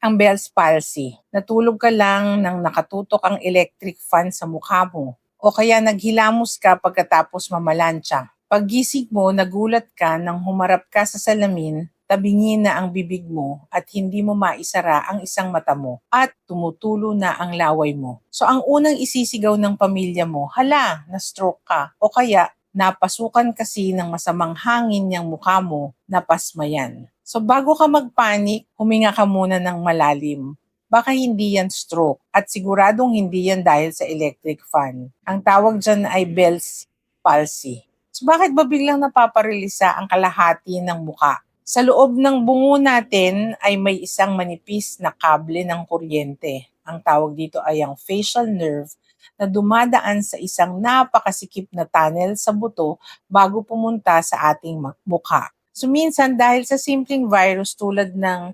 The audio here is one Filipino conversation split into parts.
Ang Bell's palsy. Natulog ka lang nang nakatutok ang electric fan sa mukha mo. O kaya naghilamos ka pagkatapos mamalantsa. Paggising mo, nagulat ka nang humarap ka sa salamin, tabingin na ang bibig mo at hindi mo maisara ang isang mata mo at tumutulo na ang laway mo. So ang unang isisigaw ng pamilya mo, hala, na-stroke ka. O kaya napasukan kasi ng masamang hangin niyang mukha mo, napasmayan. So bago ka magpanik, huminga ka muna ng malalim. Baka hindi yan stroke at siguradong hindi yan dahil sa electric fan. Ang tawag dyan ay Bell's palsy. So bakit ba biglang napaparelisa ang kalahati ng muka? Sa loob ng bungo natin ay may isang manipis na kable ng kuryente. Ang tawag dito ay ang facial nerve na dumadaan sa isang napakasikip na tunnel sa buto bago pumunta sa ating mukha. So minsan dahil sa simpleng virus tulad ng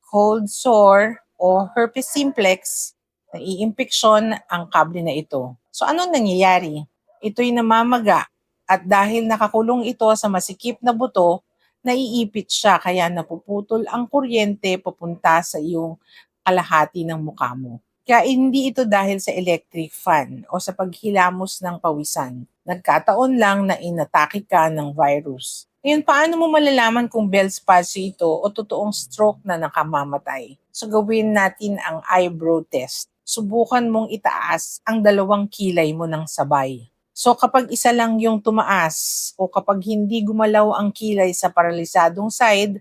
cold sore o herpes simplex, naiimpeksyon ang kable na ito. So anong nangyayari? Ito'y namamaga at dahil nakakulong ito sa masikip na buto, naiipit siya kaya napuputol ang kuryente papunta sa iyong kalahati ng mukha mo. Kaya hindi ito dahil sa electric fan o sa paghilamos ng pawisan. Nagkataon lang na inatake ka ng virus. Ngayon, paano mo malalaman kung Bell's palsy ito o totoong stroke na nakamamatay? So gawin natin ang eyebrow test. Subukan mong itaas ang dalawang kilay mo ng sabay. So kapag isa lang yung tumaas o kapag hindi gumalaw ang kilay sa paralisadong side,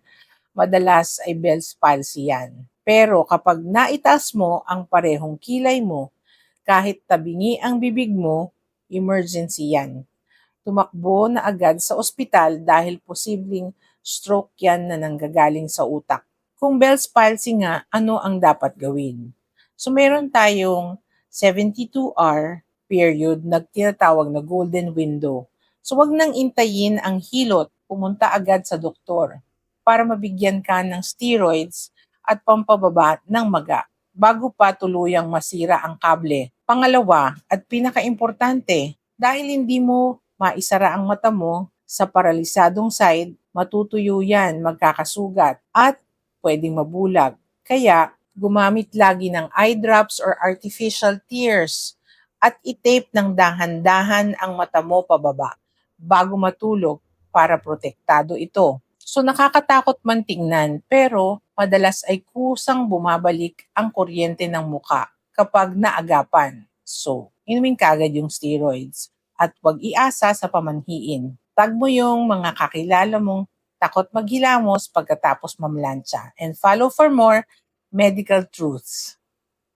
madalas ay Bell's palsy yan. Pero kapag naitaas mo ang parehong kilay mo, kahit tabingi ang bibig mo, emergency yan. Tumakbo na agad sa ospital dahil posibleng stroke yan na nanggagaling sa utak. Kung Bell's palsy nga, ano ang dapat gawin? So meron tayong 72-hour period na tinatawag na golden window. So wag nang intayin ang hilot, pumunta agad sa doktor para mabigyan ka ng steroids at pampababa ng maga bago pa tuluyang masira ang kable. Pangalawa at pinakaimportante, dahil hindi mo maisara ang mata mo sa paralisadong side, matutuyo yan, magkakasugat at pwedeng mabulag. Kaya gumamit lagi ng eye drops or artificial tears at itape ng dahan-dahan ang mata mo pababa bago matulog para protektado ito. So nakakatakot man tingnan pero madalas ay kusang bumabalik ang kuryente ng muka kapag naagapan. So, inumin kagad yung steroids at huwag iasa sa pamanhiin. Tag mo yung mga kakilala mong takot maghilamos pagkatapos mamlansya and follow for more medical truths.